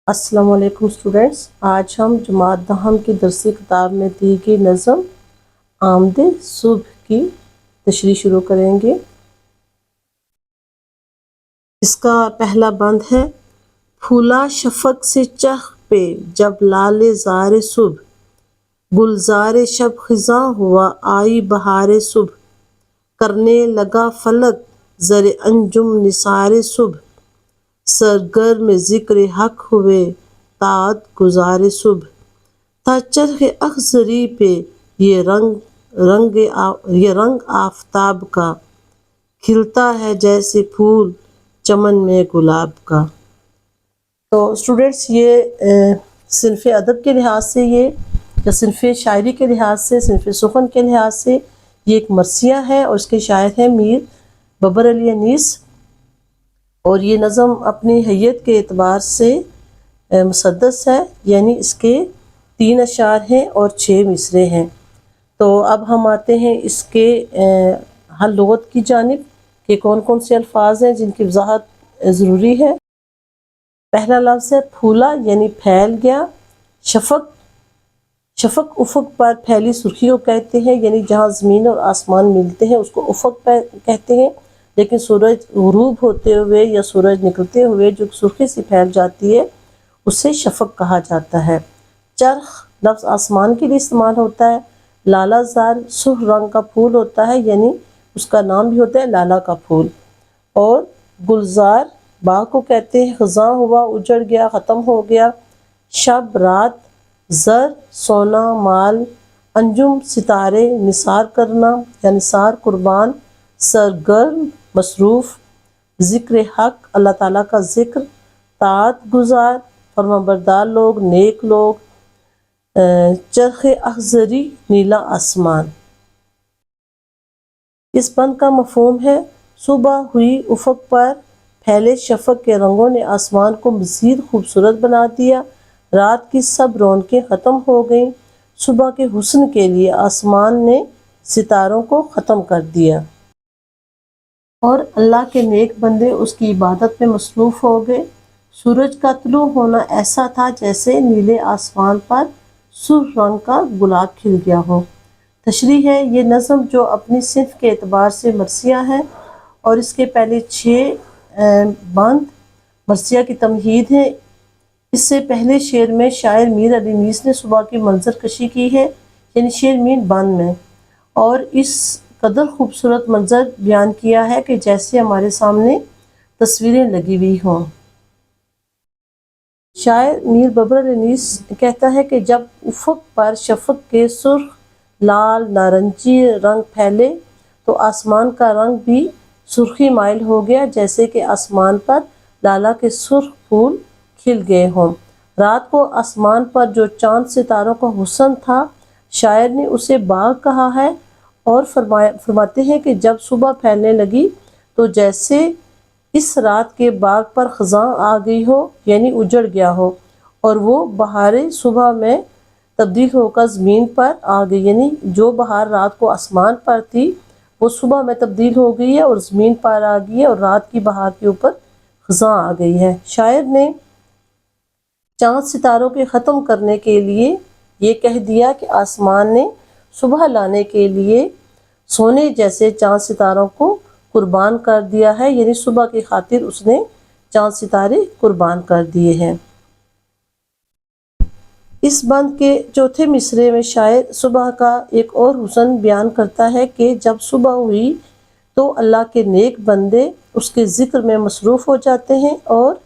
अस्सलाम वालेकुम स्टूडेंट्स। आज हम जमात दहम की दरसी किताब में दी गई नज़म आमदे सुबह की तशरीह शुरू करेंगे। इसका पहला बंद है। फूला शफक से चह पे जब लाले ज़ारे सुबह, गुलज़ारे शब खिज़ां हुआ आई बहारे सुबह, करने लगा फलक ज़रे अंजुम निसारे सुबह, सरगर्म ज़िक्र हक हुए तात गुज़ारे सुबह, था चरख़ अख़ज़री पे ये रंग आफ़ताब का, खिलता है जैसे फूल चमन में गुलाब का। तो स्टूडेंट्स ये सिनफ़ अदब के लिहाज से ये या सिनफ़ शायरी के लिहाज से, सिनफ़ सुख़न के लिहाज से ये एक मरसिया है और इसके शायर हैं मीर बबर अली अनीस। और ये नज़म अपनी हैयत के एतबार से मुसद्दस है, यानी इसके 3 अशार हैं और 6 मिसरे हैं। तो अब हम आते हैं इसके हर लुग़त की जानिब कि कौन कौन से अल्फाज हैं जिनकी वज़ाहत ज़रूरी है। पहला लफ्ज़ है फूला, यानी फैल गया। शफ़क उफ़क़ पर फैली सुर्खी को कहते हैं, यानी जहाँ ज़मीन और आसमान मिलते हैं उसको उफ़क़ पर कहते हैं, लेकिन सूरज गुरूब होते हुए या सूरज निकलते हुए जो सुर्खी सी फैल जाती है उसे शफ़क कहा जाता है। चरख़ लफ्ज़ आसमान के लिए इस्तेमाल होता है। लाला ज़ार सुर्ख रंग का फूल होता है, यानी उसका नाम भी होता है लाला का फूल। और गुलज़ार बाग को कहते हैं। ख़ज़ां हुआ उजड़ गया, ख़त्म हो गया। शब रात, ज़र सोना माल, अंजुम सितारे, निसार करना या निसार कुर्बान, सरगर्म मसरूफ़, ज़िक्र हक़ अल्लाह ताला का ज़िक्र, तात गुज़ार फरमाबरदार लोग, नेक लोग, चरख़ अख़ज़री नीला आसमान। इस बंद का मफ़हूम है सुबह हुई उफ़क़ पर फैले शफ़क़ के रंगों ने आसमान को मज़ीद खूबसूरत बना दिया। रात की सब रौनकें ख़त्म हो गईं। सुबह के हुस्न के लिए आसमान ने सितारों को ख़त्म कर दिया और अल्लाह के नेक बंदे उसकी इबादत में मसरूफ़ हो गए। सूरज का तुलू होना ऐसा था जैसे नीले आसमान पर सुर्ख रंग का गुलाब खिल गया हो। तशरीह है ये नज़म जो अपनी सिनफ़ के एतबार से मरसिया है और इसके पहले 6 बंद मरसिया की तमहीद है। इससे पहले शेर में शायर मीर अली अनीस ने सुबह की मंजर कशी की है, यानी शेर मीर बंद में, और इस कदर खूबसूरत मंजर बयान किया है कि जैसे हमारे सामने तस्वीरें लगी हुई हों। शायर मीर बबर अली अनीस कहता है कि जब उफ़क़ पर शफ़क़ के सुर्ख लाल नारंगी रंग फैले तो आसमान का रंग भी सुर्खी माइल हो गया, जैसे कि आसमान पर लाला के सुर्ख फूल खिल गए हों। रात को आसमान पर जो चांद सितारों का हुस्न था, शायर ने उसे बाग कहा है और फरमाते हैं कि जब सुबह फैलने लगी तो जैसे इस रात के बाग पर ख़ज़ां आ गई हो, यानी उजड़ गया हो, और वो बहारें सुबह में तब्दील होकर ज़मीन पर आ गई, यानी जो बहार रात को आसमान पर थी वो सुबह में तब्दील हो गई है और ज़मीन पर आ गई है और रात की बहार के ऊपर ख़ज़ां आ गई है। शायर ने चाँद सितारों के ख़त्म करने के लिए ये कह दिया कि आसमान ने सुबह लाने के लिए सोने जैसे चाँद सितारों को कुर्बान कर दिया है, यानी सुबह की खातिर उसने चाँद सितारे कुर्बान कर दिए हैं। इस बंद के चौथे मिसरे में शायर सुबह का एक और हुस्न बयान करता है कि जब सुबह हुई तो अल्लाह के नेक बंदे उसके ज़िक्र में मसरूफ़ हो जाते हैं और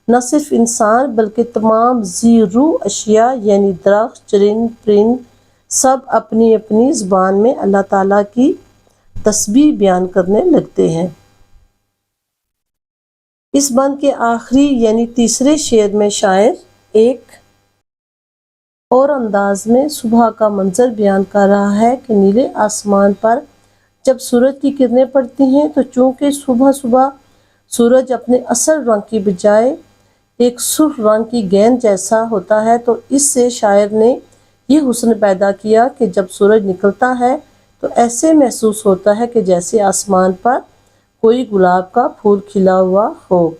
न सिर्फ इंसान बल्कि तमाम ज़ी-रूह अशिया यानी दरख्त, चरिंद, परिंद सब अपनी अपनी ज़ुबान में अल्लाह ताला की तस्बीह बयान करने लगते हैं। इस बंद के आखिरी यानी तीसरे शेर में शायर एक और अंदाज में सुबह का मंजर बयान कर रहा है कि नीले आसमान पर जब सूरज की किरणें पड़ती हैं तो चूँकि सुबह सुबह सूरज अपने असल रंग की बजाय एक सुर्ख रंग की गेंद जैसा होता है, तो इससे शायर ने ये हुस्न पैदा किया कि जब सूरज निकलता है तो ऐसे महसूस होता है कि जैसे आसमान पर कोई गुलाब का फूल खिला हुआ हो।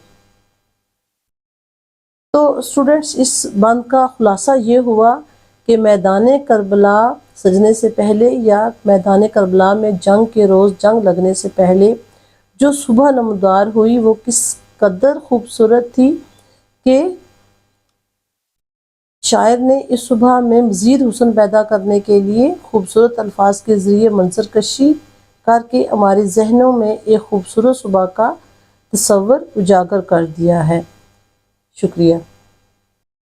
तो تو اسٹوڈنٹس اس بند کا خلاصہ یہ ہوا کہ میدان کربلا سجنے سے پہلے یا میدان کربلا میں جنگ کے روز جنگ لگنے سے پہلے جو صبح نمودار ہوئی وہ کس قدر خوبصورت تھی کہ شاعر نے اس صبح میں مزید حسن پیدا کرنے کے لیے خوبصورت الفاظ کے ذریعے منظر کشی کر کے ہمارے ذہنوں میں ایک خوبصورت صبح کا تصور اجاگر کر دیا ہے۔ شکریہ۔